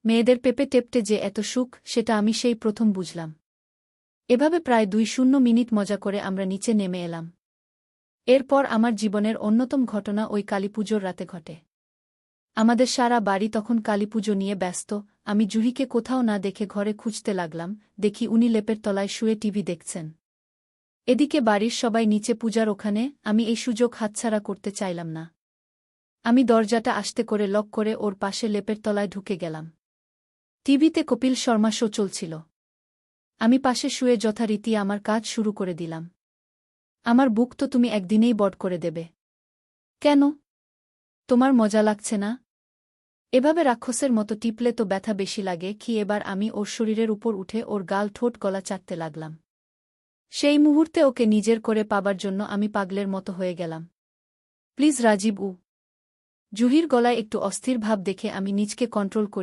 মেয়েদের পেপে টেপটে যে এত সুখ, সেটা আমি সেই প্রথম বুঝলাম। এভাবে প্রায় 2-0 মিনিট মজা করে আমরা নিচে নেমে এলাম। এরপর আমার জীবনের অন্যতম ঘটনা ওই কালীপুজোর রাতে ঘটে। আমাদের সারা বাড়ি তখন কালীপুজো নিয়ে ব্যস্ত। আমি জুহিকে কোথাও না দেখে ঘরে খুঁজতে লাগলাম, দেখি উনি লেপের তলায় শুয়ে টিভি দেখছেন। এদিকে বাড়ির সবাই নিচে পূজার ওখানে। আমি এই সুযোগ হাতছাড়া করতে চাইলাম না। আমি দরজাটা আস্তে করে লক করে ওর পাশে লেপের তলায় ঢুকে গেলাম। টিভিতে কপিল শর্মা শো চলছিল। আমি পাশে শুয়ে যথারীতি আমার কাজ শুরু করে দিলাম। আমার বুক তো তুমি একদিনেই বড় করে দেবে। কেন? তোমার মজা লাগছে না? এভাবে রাক্ষসের মতো টিপলে তো ব্যথা বেশি লাগে কি? এবার আমি ওর শরীরের উপর উঠে ওর গাল ঠোঁট গলা চাটতে লাগলাম। সেই মুহূর্তে ওকে নিজের করে পাবার জন্য আমি পাগলের মতো হয়ে গেলাম। প্লিজ রাজীব। জুহির গলায় একটু অস্থির ভাব দেখে আমি নিজকে কন্ট্রোল করি।